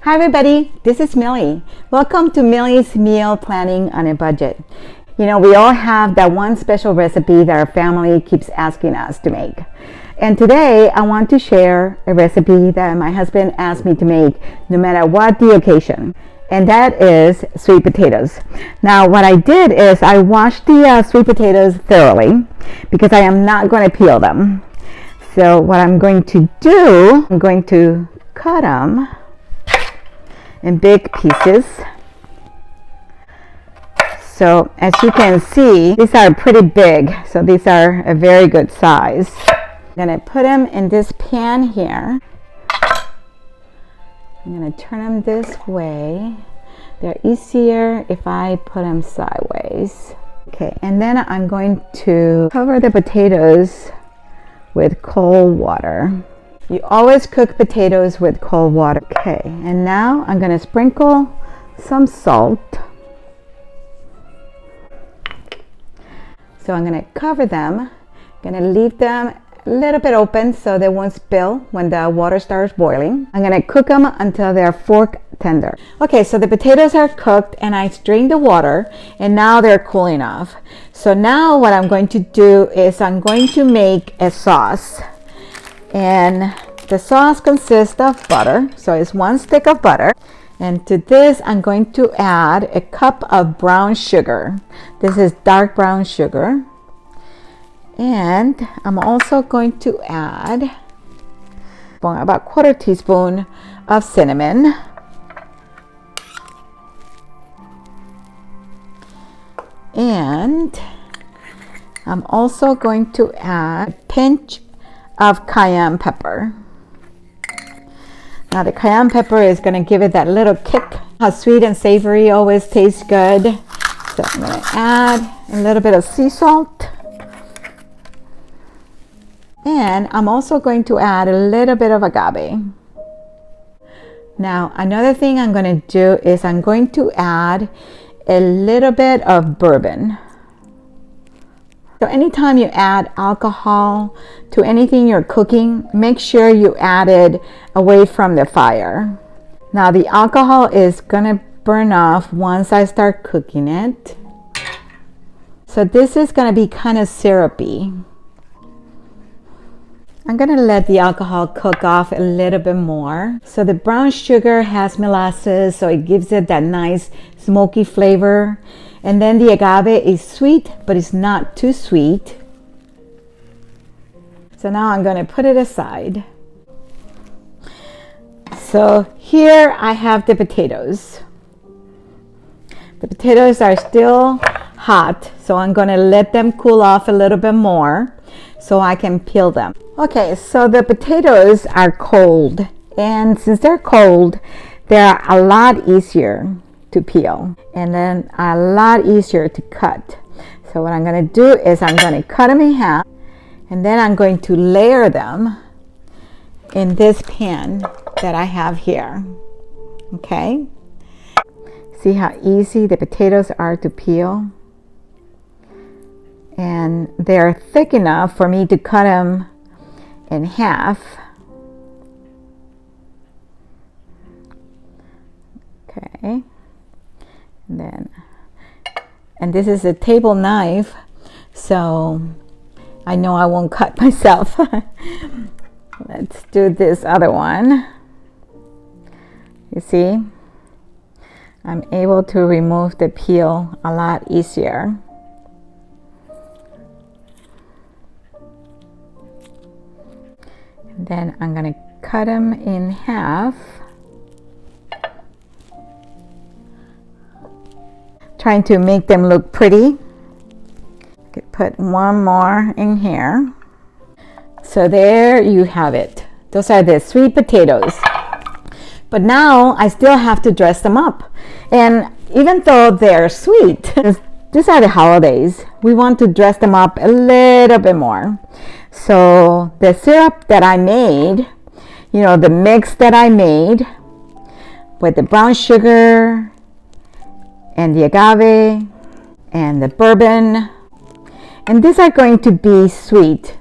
Hi everybody, this is Millie. Welcome to Millie's Meal Planning on a Budget. You know, we all have that one special recipe that our family keeps asking us to make. And today I want to share a recipe that my husband asked me to make no matter what the occasion. And that is sweet potatoes. Now what I did is I washed the sweet potatoes thoroughly because I am not going to peel them. So what I'm going to do, I'm going to cut them in big pieces. So as you can see, these are pretty big, so these are a very good size. I'm going to put them in this pan here. I'm going to turn them this way. They're easier if I put them sideways. Okay, and then I'm going to cover the potatoes with cold water. You always cook potatoes with cold water. Okay, and now I'm going to sprinkle some salt. So I'm going to cover them. I'm going to leave them a little bit open so they won't spill when the water starts boiling. I'm going to cook them until they're fork tender. Okay, so the potatoes are cooked and I strained the water and now they're cooling off. So now what I'm going to do is I'm going to make a sauce. And the sauce consists of butter, so it's 1 stick of butter. And to this, I'm going to add a cup of brown sugar. This is dark brown sugar. And I'm also going to add about 1/4 teaspoon of cinnamon. And I'm also going to add a pinch of cayenne pepper. Now the cayenne pepper is going to give it that little kick. How sweet and savory always tastes good. So I'm going to add a little bit of sea salt. And I'm also going to add a little bit of agave. Now another thing I'm going to do is I'm going to add a little bit of bourbon. So anytime you add alcohol to anything you're cooking, make sure you add it away from the fire. Now the alcohol is gonna burn off once I start cooking it. So this is gonna be kind of syrupy. I'm gonna let the alcohol cook off a little bit more. So the brown sugar has molasses, so it gives it that nice smoky flavor. And then the agave is sweet, but it's not too sweet. So now I'm going to put it aside. So here I have the potatoes. The potatoes are still hot, so I'm going to let them cool off a little bit more so I can peel them. Okay, so the potatoes are cold. And since they're cold, they're a lot easier to peel and then a lot easier to cut. So what I'm going to do is I'm going to cut them in half and then I'm going to layer them in this pan that I have here. Okay, see how easy the potatoes are to peel, and they're thick enough for me to cut them in half. Okay, and this is a table knife, so I know I won't cut myself. Let's do this other one. You see, I'm able to remove the peel a lot easier. And then I'm going to cut them in half. Trying to make them look pretty. I could put one more in here. So there you have it. Those are the sweet potatoes. But now I still have to dress them up. And even though they're sweet, these are the holidays, we want to dress them up a little bit more. So the syrup that I made, you know, the mix that I made with the brown sugar and the agave and the bourbon, and these are going to be sweet.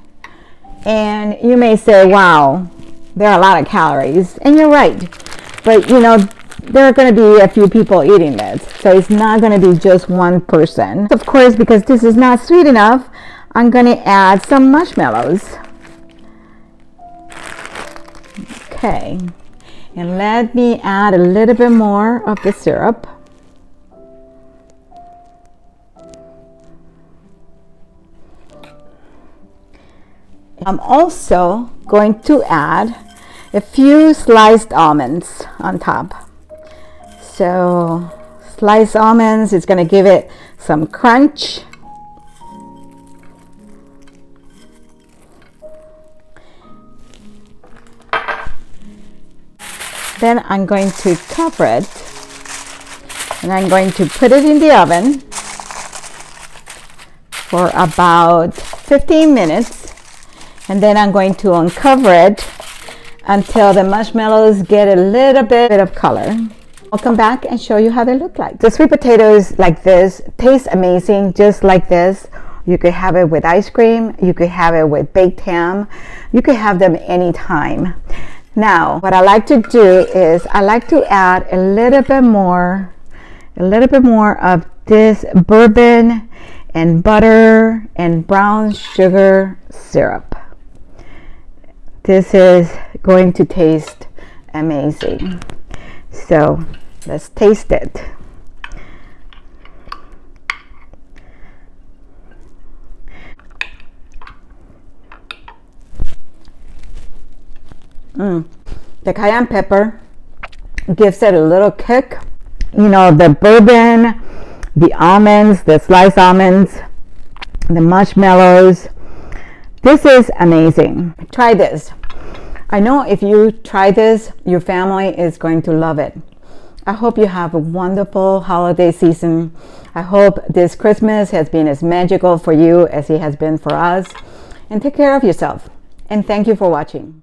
And you may say, wow, there are a lot of calories, and you're right. But you know, there are going to be a few people eating this, so it's not going to be just one person. Of course, because this is not sweet enough, I'm going to add some marshmallows. Okay, and let me add a little bit more of the syrup. I'm also going to add a few sliced almonds on top. So sliced almonds is going to give it some crunch. Then I'm going to cover it and I'm going to put it in the oven for about 15 minutes. And then I'm going to uncover it until the marshmallows get a little bit of color. I'll come back and show you how they look like. The sweet potatoes like this taste amazing, just like this. You could have it with ice cream. You could have it with baked ham. You could have them anytime. Now, what I like to do is I like to add a little bit more of this bourbon and butter and brown sugar syrup. This is going to taste amazing. So let's taste it. The cayenne pepper gives it a little kick. You know, the bourbon, the almonds, the sliced almonds, the marshmallows. This is amazing. Try this. I know if you try this, your family is going to love it. I hope you have a wonderful holiday season. I hope this Christmas has been as magical for you as it has been for us. And take care of yourself. And thank you for watching.